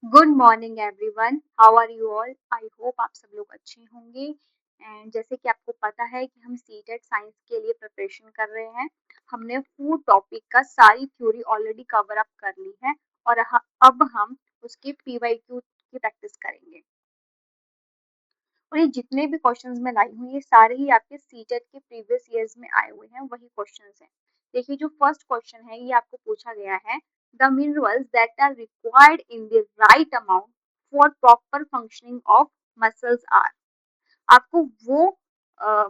Good morning everyone, how are you all. I hope आप सब लोग अच्छे होंगे। एंड जैसे कि आपको पता है कि हम सीटेट साइंस के लिए प्रिपरेशन कर रहे हैं। हमने फूड टॉपिक का सारी थ्योरी ऑलरेडी कवर अप कर ली है और अब हम उसके पीवाईक्यू की प्रैक्टिस करेंगे। और ये जितने भी क्वेश्चंस मैं लाई हूँ ये सारे ही आपके सीटेट के प्रीवियस ईयर्स में आए हुए हैं, वही क्वेश्चंस हैं। देखिए जो फर्स्ट क्वेश्चन है ये आपको पूछा गया है, the minerals that are required in the right amount for proper functioning of muscles are. आपको वो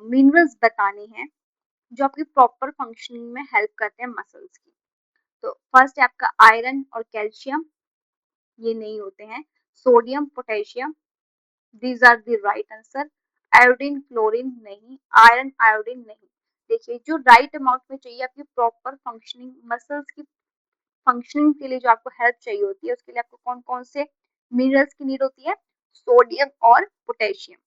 मिनरल्स बताने हैं जो आपकी प्रॉपर फंक्शनिंग में हेल्प करते हैं मसल्स की। तो फर्स्ट है आपका आयरन और कैल्शियम, ये नहीं होते हैं। Sodium, potassium, these are the right answer. Iodine, chlorine नहीं। आयरन, आयोडीन नहीं। देखिए जो राइट अमाउंट में चाहिए आपकी प्रॉपर फंक्शनिंग मसल्स की फंक्शनिंग के लिए, जो आपको हेल्प चाहिए होती है उसके लिए आपको कौन कौन से मिनरल्स की नीड होती है? सोडियम और पोटेशियम।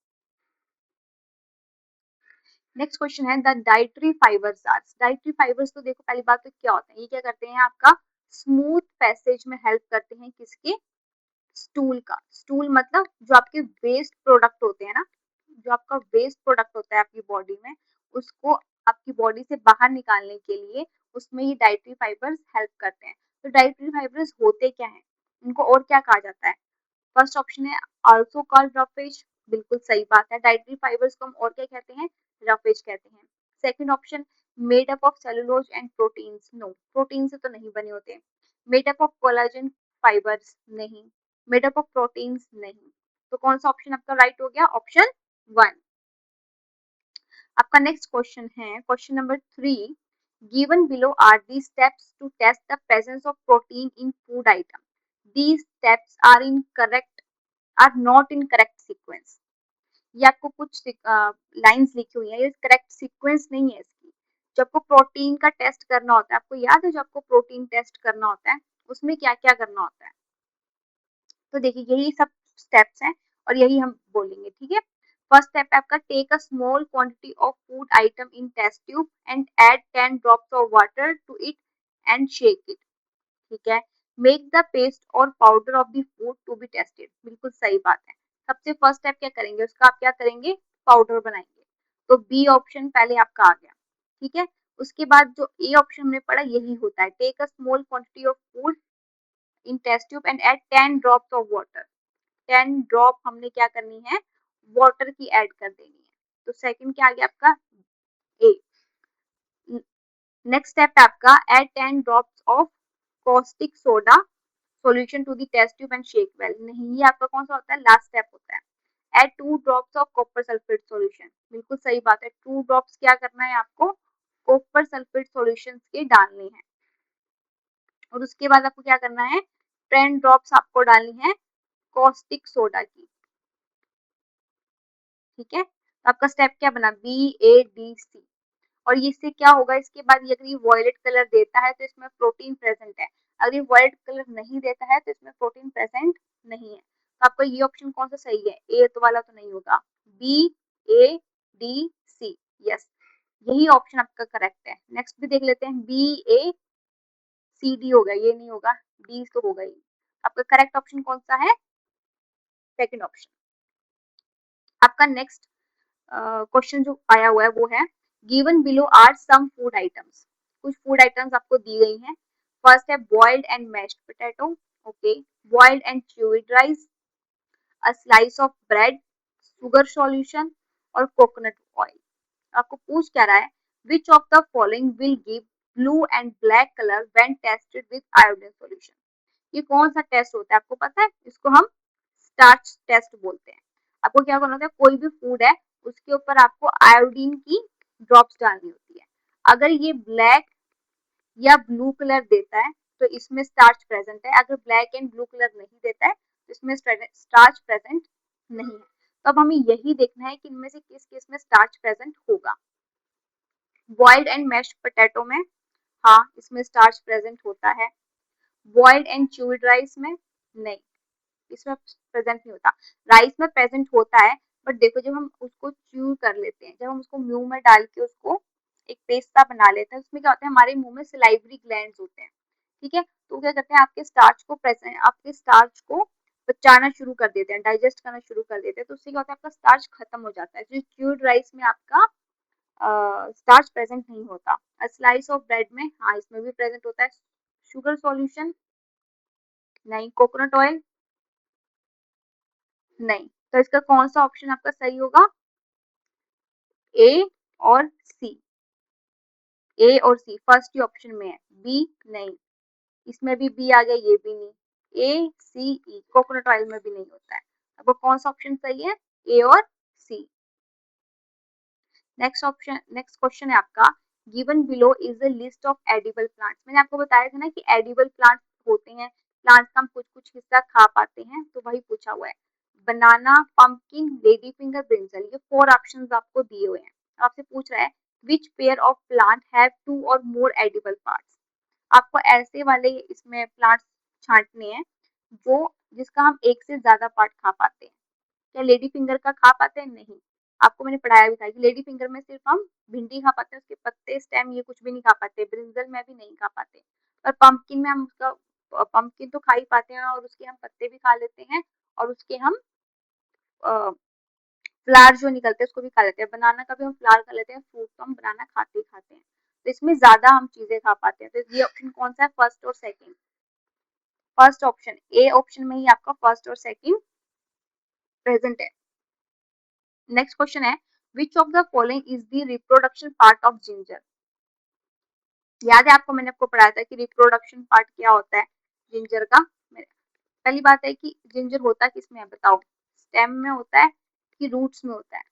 नेक्स्ट क्वेश्चन है the dietary fibres are. Dietary fibres तो देखो पहली बात तो क्या होता है, ये क्या करते हैं आपका स्मूथ पैसेज में हेल्प करते हैं किसके? स्टूल का। स्टूल मतलब जो आपके वेस्ट प्रोडक्ट होते हैं ना, जो आपका वेस्ट प्रोडक्ट होता है आपकी बॉडी में, उसको आपकी बॉडी से बाहर निकालने के लिए उसमें ये डाइटरी फाइबर्स हेल्प करते हैं। तो डाइटरी फाइबर्स होते क्या हैं, इनको और क्या कहा जाता है? फर्स्ट ऑप्शन है आल्सो कॉल्ड रफेज, बिल्कुल सही बात है। डाइटरी फाइबर्स को हम और क्या कहते हैं? रफेज कहते हैं। Second option made up of cellulose and proteins, no, protein से तो नहीं बने होते। Made up of collagen fibres, नहीं। मेड अप ऑफ प्रोटीन्स, नहीं। तो कौन सा ऑप्शन आपका राइट हो गया? ऑप्शन 1। आपका नेक्स्ट क्वेश्चन है question number 3, given below are the steps to test the presence of protein in food item, these steps are not in correct sequence। ये आपको कुछ लाइंस लिखी हुई है, ये करेक्ट सीक्वेंस नहीं है इसकी। जब आपको प्रोटीन का टेस्ट करना होता है, आपको याद है जब आपको प्रोटीन टेस्ट करना होता है उसमें क्या क्या करना होता है? तो देखिए यही सब स्टेप्स हैं और यही हम बोलेंगे, ठीक है। फर्स्ट स्टेप है आपका take a small quantity of food item in test tube and add 10 drops of water to it and shake it, ठीक है। मेक द पेस्ट और powder of the food to be tested, बिल्कुल सही बात है। सबसे फर्स्ट स्टेप क्या करेंगे, उसका आप क्या करेंगे? पाउडर बनाएंगे। तो बी ऑप्शन पहले आपका आ गया, ठीक है। उसके बाद जो ए ऑप्शन हमने पढ़ा यही होता है, take a small quantity of food in test tube and add 10 drops of water. 10 drop हमने क्या करनी है? वाटर की ऐड कर देनी है। तो सेकंड क्या आ गया आपका? ए। नेक्स्ट स्टेप है आपका add 10 drops of caustic soda solution to the test tube and shake well, नहीं। ये आपका कौन सा होता है? लास्ट स्टेप होता है। Add 2 drops of copper sulphate solution, बिल्कुल सही बात है। 2 ड्रॉप्स क्या करना है आपको? कॉपर सल्फेट सॉल्यूशन के डालने हैं। और उसके बाद आपको क्या करना है? 10 ड्रॉप्स आपको डालनी है कॉस्टिक सोडा की, ठीक है। तो आपका स्टेप क्या बना? BADC। और इससे क्या होगा इसके बाद, अगर ये वॉयलेट कलर देता है तो इसमें प्रोटीन प्रेजेंट है, अगर ये वॉयलेट कलर नहीं देता है तो इसमें प्रोटीन प्रेजेंट नहीं है। तो आपका ये ऑप्शन कौन सा सही है? ए तो वाला तो नहीं होगा, BADC, यस, यही ऑप्शन आपका करेक्ट है। नेक्स्ट भी देख लेते हैं, BACD होगा, ये नहीं होगा, डी तो होगा ही। आपका करेक्ट ऑप्शन कौन सा है? Second option. आपका नेक्स्ट क्वेश्चन जो आया हुआ है वो है, given below are some food items. कुछ फूड आइटम्स आपको दी गई हैं। फर्स्ट है boiled and mashed potato, okay. Boiled and chewed rice, a slice of bread, sugar solution और कोकोनट ऑयल। आपको पूछ क्या रहा है? Which of the following will give blue and black colour when tested with iodine solution. ये कौन सा test होता है आपको पता है? इसको हम स्टार्च टेस्ट बोलते हैं। आपको क्या करना होता है, कोई भी फूड है उसके ऊपर आपको आयोडीन की ड्रॉप्स डालनी होती है। अगर ये ब्लैक या ब्लू कलर देता है तो इसमें स्टार्च प्रेजेंट है, अगर ब्लैक एंड ब्लू कलर नहीं देता है तो इसमें स्टार्च प्रेजेंट नहीं है। तो अब हमें यही देखना है कि इनमें से किस किस में स्टार्च प्रेजेंट होगा। बॉइल्ड एंड मैश्ड पोटैटो में, हाँ, इसमें स्टार्च प्रेजेंट होता है। बॉइल्ड एंड च्यूड राइस में नहीं, इसमें प्रेजेंट नहीं होता। राइस में प्रेजेंट होता है, बट देखो जब हम उसको च्यू कर लेते हैं, जब हम उसको मुंह में डाल के उसको एक पेस्ट सा बना लेते हैं, उसमें क्या होता है, हमारे मुंह में सलाइवरी ग्लैंड्स होते हैं, ठीक है। तो क्या करते हैं, आपके स्टार्च को पचाना शुरू कर देते हैं, डाइजेस्ट करना शुरू कर देते हैं, तो उससे क्या होता है आपका स्टार्च खत्म हो जाता है। जो च्यूड राइस में आपका स्टार्च प्रेजेंट नहीं होता। स्लाइस ऑफ ब्रेड में, हाँ इसमें भी प्रेजेंट होता है। शुगर सॉल्यूशन, नहीं। कोकोनट ऑयल, नहीं। तो इसका कौन सा ऑप्शन आपका सही होगा? ए और सी, ए और सी फर्स्ट ही ऑप्शन में है, बी नहीं। इसमें भी बी आ गया, ये भी नहीं। ए सी ई, कोकोनट ऑयल में भी नहीं होता है। अब कौन सा ऑप्शन सही है? ए और सी। नेक्स्ट ऑप्शन, नेक्स्ट क्वेश्चन है आपका, given below is the list of edible plants. मैंने आपको बताया था ना कि एडिबल प्लांट्स होते हैं, प्लांट्स का हम कुछ कुछ हिस्सा खा पाते हैं, तो वही पूछा हुआ है। बनाना, पंपकिन, लेडी फिंगर, ब्रिंजल, ये 4 ऑप्शंस आपको दिए हुए हैं। आपसे पूछ रहा है which pair of plant have 2 और मोर एडिबल पार्ट्स। आपको ऐसे वाले इसमें प्लांट्स छांटने हैं जो जिसका हम एक से ज्यादा पार्ट खा पाते हैं। क्या लेडी फिंगर का खा पाते हैं? नहीं। आपको मैंने पढ़ाया भी था कि लेडी फिंगर में सिर्फ हम भिंडी खा पाते हैं, उसके पत्ते, स्टेम, ये कुछ भी नहीं खा पाते। ब्रिंजल में भी नहीं खा पाते। पर पंपकिन में हम उसका पंपकिन तो खा ही पाते हैं, और उसके हम पत्ते भी खा लेते हैं, और उसके हम फ्लावर जो निकलते हैं उसको भी खा लेते हैं। बनाना का भी हम फ्लावर खा लेते हैं, फ्रूट तो हम बनाना खाते ही खाते हैं। तो इसमें ज्यादा हम चीजें खा पाते हैं। तो ये ऑप्शन कौन सा है, फर्स्ट और second? First option, A option में ही आपका फर्स्ट और सेकंड प्रेजेंट है। नेक्स्ट क्वेश्चन है which of the following is the reproduction part of ginger. याद है आपको, मैंने आपको पढ़ाया था कि रिप्रोडक्शन पार्ट क्या होता है जिंजर का। पहली बात है कि जिंजर होता किसमें है बताओ, स्टेम में होता है कि रूट्स में होता है?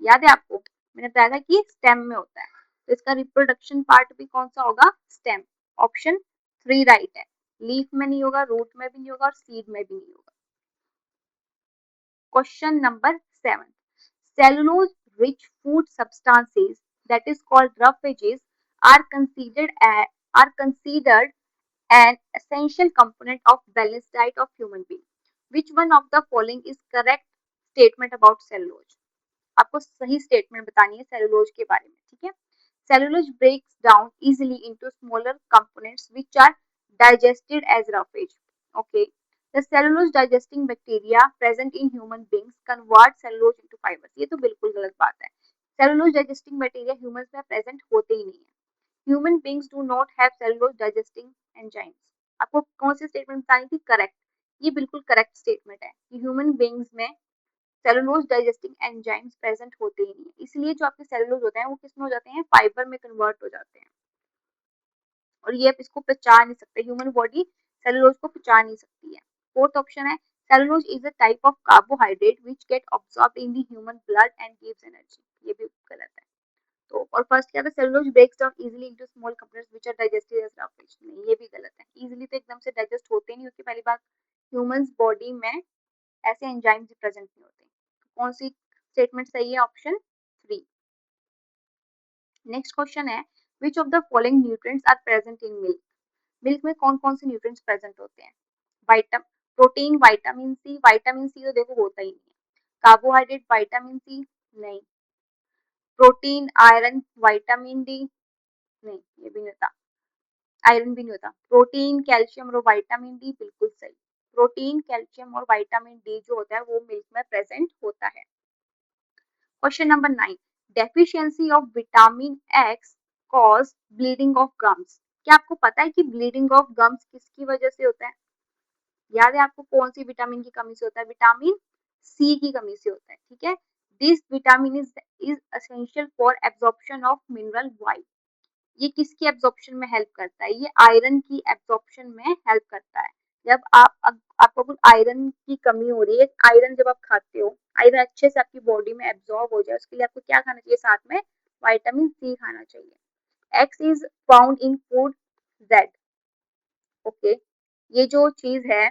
याद है आपको, मैंने बताया था कि स्टेम में होता है। तो इसका रिप्रोडक्शन पार्ट भी कौन सा होगा? स्टेम। ऑप्शन 3 राइट है। लीफ में नहीं होगा, रूट में भी नहीं होगा, और सीड में भी नहीं होगा। Question number 7, cellulose rich food substances that is called roughages are considered an essential component of balanced diet of human being. Which one of the following is correct statement about cellulose? आपको सही statement बतानी है cellulose के बारे में, ठीक है। Cellulose breaks down easily into smaller components which are digested as roughage. Okay. The cellulose digesting bacteria present in human beings convert cellulose into fibers. ये तो बिल्कुल गलत बात है। सेलुलोज डाइजेस्टिंग बैक्टीरिया ह्यूमंस में प्रेजेंट होते ही नहीं है। Human beings do not have cellulose digesting enzymes. आपको कौन सी स्टेटमेंट बतानी थी? करेक्ट। ये बिल्कुल करेक्ट स्टेटमेंट है कि ह्यूमन बींग्स में सेलुलोज डाइजेस्टिंग एंजाइम्स प्रेजेंट होते ही नहीं है। इसलिए जो आपके सेलुलोज होते हैं वो किसमें हो जाते हैं? फाइबर में कन्वर्ट हो जाते हैं, और ये आप इसको पचा नहीं सकते। ह्यूमन बॉडी सेलुलोज को पचा नहीं सकती है। फोर्थ ऑप्शन है cellulose is a type of carbohydrate which get absorbed in the human blood and gives energy. ये भी गलत है। तो और फर्स्ट क्या था? Cellulose breaks down easily into small components which are digested as roughage. नहीं, ये भी गलत है। इजीली तो एकदम से डाइजेस्ट होते नहीं, क्योंकि पहली बात ह्यूमंस बॉडी में ऐसे एंजाइम्स प्रेजेंट नहीं होते। कौन सी स्टेटमेंट सही है? ऑप्शन 3। नेक्स्ट क्वेश्चन है which of the following nutrients are present in milk. Milk में कौन कौन से न्यूट्रिएंट्स प्रेजेंट होते हैं? Protein, vitamin C. Vitamin C तो देखो होता ही नहीं है। कार्बोहाइड्रेट, विटामिन सी, नहीं। प्रोटीन, आयरन, विटामिन डी, नहीं, ये भी नहीं होता। आयरन भी नहीं होता। प्रोटीन, कैल्शियम और विटामिन डी, बिल्कुल सही। प्रोटीन, कैल्शियम और विटामिन डी जो होता है वो मिल्क में प्रेजेंट होता है। Question number 9, deficiency of vitamin x cos bleeding of gums. क्या आपको पता है कि ब्लीडिंग ऑफ गम्स किसकी वजह से होता है? याद है आपको कौन सी विटामिन की कमी से होता है? विटामिन सी की कमी से होता है, ठीक है। This vitamin is essential for absorption of mineral Y. ये किसकी एब्जॉर्प्शन में हेल्प करता है? ये आयरन की एब्जॉर्प्शन में हेल्प करता है। जब आपको कुछ आयरन की कमी हो रही है, आयरन जब आप खाते हो, आयरन अच्छे से आपकी बॉडी में एब्जॉर्ब हो जाए, उसके लिए आपको क्या खाना चाहिए? साथ में विटामिन सी खाना चाहिए। X is found in food Z. Okay, ये जो चीज है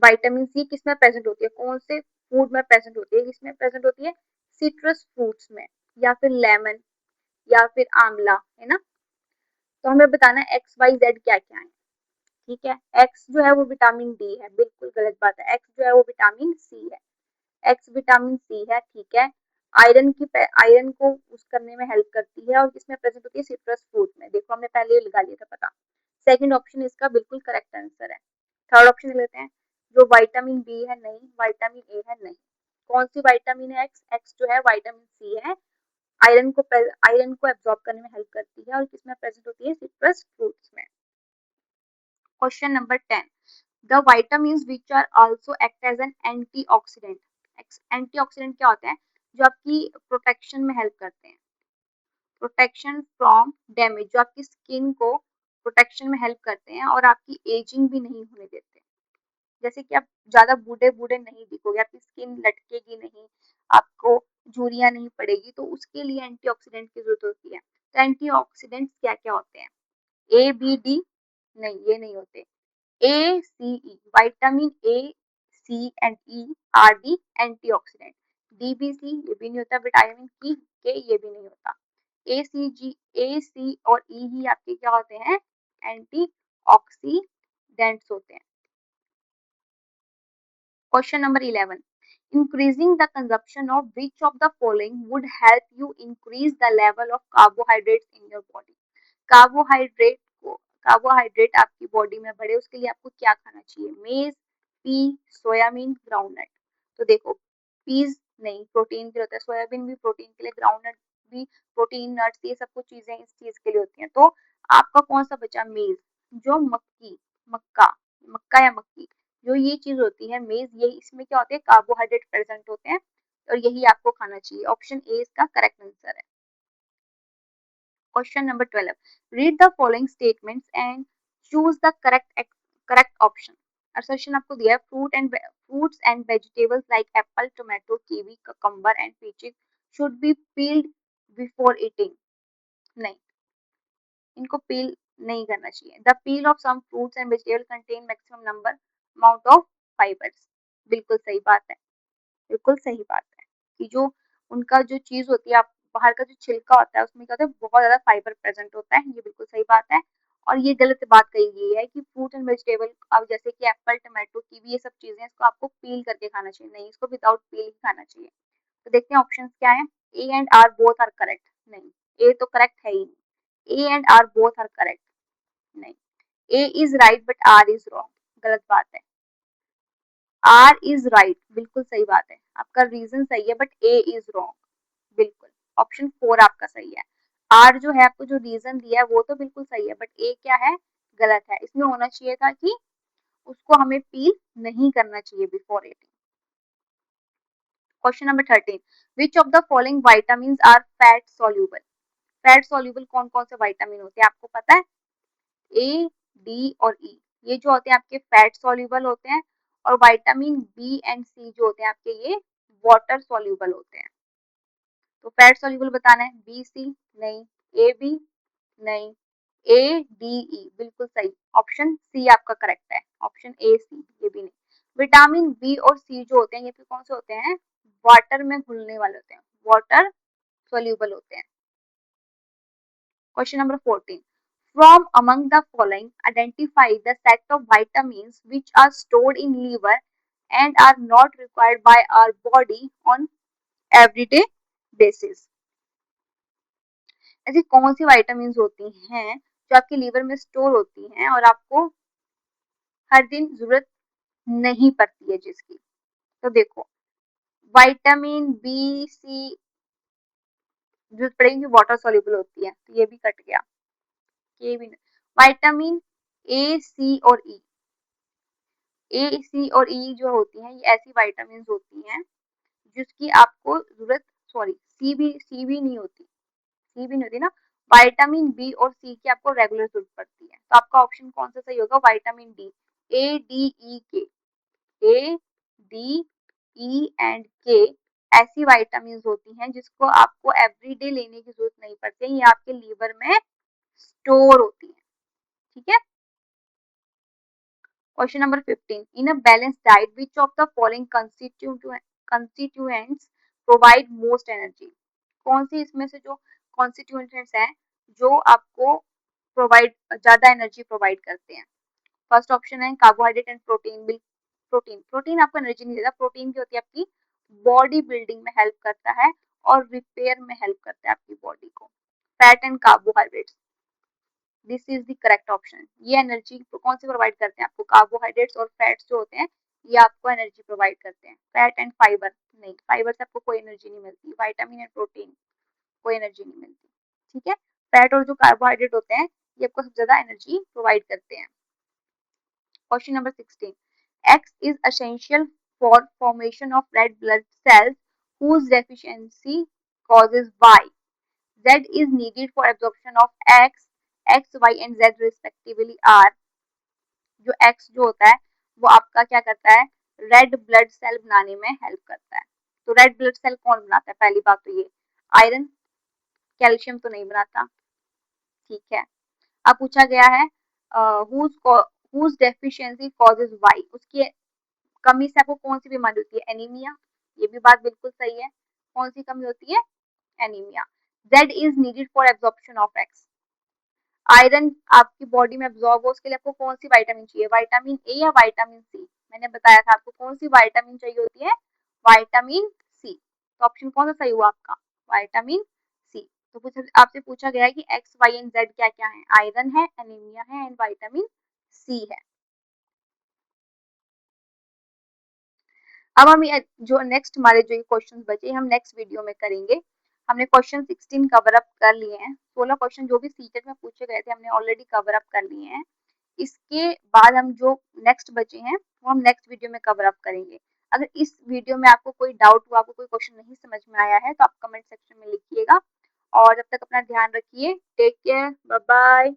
विटामिन सी किसमें प्रेजेंट होती है? कौन से फूड में प्रेजेंट होती है? किसमें प्रेजेंट होती है? सिट्रस फ्रूट्स में, या फिर लेमन, या फिर आंवला, है ना। तो हमें बताना है एक्स वाई जेड क्या क्या है, ठीक है। एक्स जो है वो विटामिन डी है, बिल्कुल गलत बात है। एक्स जो है वो विटामिन सी है। एक्स विटामिन सी है, ठीक है। आयरन को उस करने में हेल्प करती है, और किसमें प्रेजेंट होती है? सिट्रस फ्रूट में। देखो हमने पहले ही लगा लिया था पता। सेकंड ऑप्शन इसका बिल्कुल करेक्ट आंसर है। थर्ड ऑप्शन लेते हैं, जो विटामिन बी है नहीं, विटामिन ए है नहीं। कौन सी विटामिन है? एक्स। एक्स जो है विटामिन सी है, आयरन को एब्जॉर्ब करने में हेल्प करती है और किसमें प्रेजेंट होती है? सिट्रस फ्रूट्स में। Question number 10, the vitamins which are also act as an antioxidant। Antioxidant क्या होता है? जो आपकी प्रोटेक्शन में हेल्प करते हैं, प्रोटेक्शन फ्रॉम डैमेज, जो आपकी स्किन को प्रोटेक्शन में हेल्प करते हैं और आपकी एजिंग भी नहीं होने देते। जैसे कि आप ज्यादा बूढ़े बूढ़े नहीं दिखोगे, आपकी स्किन लटकेगी नहीं, आपको झुर्रियां नहीं पड़ेगी, तो उसके लिए एंटीऑक्सीडेंट की जरूरत होती है। तो एंटीऑक्सीडेंट्स क्या क्या होते हैं? ए बी डी, नहीं ये नहीं होते। A C E, vitamin A C and E are the antioxidant. D B C ये भी नहीं होता, विटामिन की के ये भी नहीं होता। ए सी जी, ए सी और ई ही आपके क्या होते हैं? एंटीऑक्सीडेंट्स होते हैं। Question number 11. Increasing the consumption of which of the following would help you increase the level of carbohydrates in your body? Carbohydrate को कार्बोहाइड्रेट आपकी बॉडी में बढ़े उसके लिए आपको क्या खाना चाहिए? मेज, पी, सोयाबीन, ग्राउंडनट। तो देखो, पीज नहीं, प्रोटीन के लिए होता है, सोयाबीन भी प्रोटीन के लिए, ग्राउंडनट भी प्रोटीन, नट्स, ये सब कुछ चीजें इस चीज के लिए होती हैं। तो आपका कौन सा बचा? मेज, जो मक्का मक्का या मक्की, जो ये चीज होती है मेज, ये इसमें क्या होते हैं? कार्बोहाइड्रेट प्रेजेंट होते हैं और यही आपको खाना चाहिए। ऑप्शन ए इसका करेक्ट आंसर है। Question number 12, read the following statements and choose the correct option. Assertion आपको दिया है, fruits and vegetables like apple, tomato, kiwi, cucumber and peaches should be peeled before eating. नहीं, इनको peel नहीं करना चाहिए। The peel of some fruits and vegetable contain maximum number amount of fibres. बिल्कुल सही बात है, बिल्कुल सही बात है कि जो उनका जो चीज होती है, आप बाहर का जो छिलका होता है उसमें क्या होता है? बहुत ज्यादा फाइबर प्रेजेंट होता है, ये बिल्कुल सही बात है। और ये गलत बात कही गई है कि फ्रूट एंड वेजिटेबल, अब जैसे कि एप्पल, टमाटो, कीवी, ये सब चीजें इसको आपको पील करके खाना चाहिए, नहीं, इसको विदाउट पील ही खाना चाहिए। तो देखते हैं ऑप्शन क्या है। A and R both are correct. नहीं, ए तो करेक्ट है ही नहीं। A and R both are correct. नहीं, A is right but R is wrong, गलत बात है। आर इज राइट, बिल्कुल सही बात है, आपका रीजन सही है, बट ए इज रॉन्ग। बिल्कुल, ऑप्शन 4 आपका सही है। आर जो है, आपको जो रीजन दिया है वो तो बिल्कुल सही है, बट ए क्या है? गलत है। इसमें होना चाहिए था कि उसको हमें पील नहीं करना चाहिए before eating. Question number 13, which of the following vitamin are fat soluble? Fat soluble कौन कौन से विटामिन होते हैं आपको पता है? ए, डी और ई, ये जो होते हैं आपके फैट सॉल्यूबल होते हैं। और विटामिन बी एंड सी जो होते हैं आपके, ये वाटर सॉल्यूबल होते हैं। तो फैट सॉल्यूबल बताना है, बी सी नहीं, ए बी नहीं, ए डी ई बिल्कुल सही। ऑप्शन सी आपका करेक्ट है, ऑप्शन ए सी ये भी नहीं। विटामिन बी और सी जो होते हैं ये फिर कौन से होते हैं? वाटर में घुलने वाले होते हैं, वाटर सॉल्यूबल होते हैं। Question number 14. From among the following, identify the set of vitamins which are stored in liver and are not required by our body on everyday basis. ऐसी कौन सी vitamins होती हैं जो आपके लीवर में स्टोर होती हैं और आपको हर दिन जरूरत नहीं पड़ती है जिसकी? तो देखो, विटामिन बी सी जरूरत पड़ेगी, वाटर सॉल्युबल होती है, तो ये भी कट गया, ये भी नहीं। विटामिन ए सी और ई, ए सी और ई जो होती हैं ये ऐसी विटामिन होती हैं जिसकी आपको जरूरत, सॉरी सी भी नहीं होती, सी भी नहीं होती ना। विटामिन बी और सी की आपको रेगुलर जरूरत पड़ती है, तो आपका ऑप्शन कौन सा सही होगा? Vitamin D, A D E के, ए डी ई एंड के ऐसी विटामिन होती हैं जिसको आपको एवरीडे लेने की जरूरत नहीं पड़ती, ये आपके लीवर में स्टोर होती है। ठीक है। Question number 15. In a balanced diet, which of the following constituents provide most energy? कौन सी इसमें से जो constituents हैं जो आपको ज्यादा एनर्जी प्रोवाइड करते हैं? फर्स्ट ऑप्शन है कार्बोहाइड्रेट एंड प्रोटीन। प्रोटीन आपको एनर्जी नहीं देता, प्रोटीन की होती है आपकी बॉडी बिल्डिंग में हेल्प करता है और रिपेयर में हेल्प करता है आपकी बॉडी को। Fat and carbohydrates, this is the correct option. ये एनर्जी कौन से प्रोवाइड करते हैं आपको? कार्बोहाइड्रेट्स और फैट्स जो होते हैं ये आपको एनर्जी प्रोवाइड करते हैं। फैट एंड फाइबर नहीं, फाइबर से आपको कोई एनर्जी नहीं मिलती। विटामिन एंड प्रोटीन कोई एनर्जी नहीं मिलती। ठीक है, फैट और जो कार्बोहाइड्रेट होते हैं ये आपको सबसे ज्यादा एनर्जी प्रोवाइड करते हैं। Question number 16, X is essential for formation of red blood cells whose deficiency causes Y. Z is needed for absorption of X, X, Y and Z respectively are। जो X जो होता है वो आपका क्या करता है? रेड ब्लड सेल बनाने में हेल्प करता है। तो रेड ब्लड सेल कौन बनाता है? पहली बात तो ये आयरन, कैल्शियम तो नहीं बनाता। ठीक है, अब पूछा गया है whose deficiency causes Y, उसकी कमी से आपको कौन सी बीमारी होती है? एनीमिया। ये भी बात बिल्कुल सही है। कौन सी कमी होती है? Anaemia. Z is needed for absorption of X, iron आपकी बॉडी में एब्जॉर्ब हो उसके लिए आपको कौन सी विटामिन चाहिए? विटामिन ए या विटामिन सी? मैंने बताया था आपको कौन सी विटामिन चाहिए होती है? Vitamin C. तो ऑप्शन कौन सा सही हुआ आपका? Vitamin C. तो कुछ आपसे पूछा गया है कि एक्स वाई एंड जेड क्या क्या है? आयरन है, एनीमिया है एंड विटामिन सी है। अब हम ये जो नेक्स्ट हमारे जो ये क्वेश्चन बचे हम नेक्स्ट वीडियो में करेंगे। हमने क्वेश्चन 16 कवर अप कर लिए हैं। 16 क्वेश्चन जो भी सीटेट में पूछे गए थे हमने ऑलरेडी कवर अप कर लिए हैं। इसके बाद हम जो नेक्स्ट बचे हैं वो हम नेक्स्ट वीडियो में कवर अप करेंगे। अगर इस वीडियो में आपको कोई डाउट हुआ, आपको कोई क्वेश्चन नहीं समझ में आया है तो आप कमेंट सेक्शन में लिखिएगा। और जब तक अपना ध्यान रखिए। Take care, bye bye.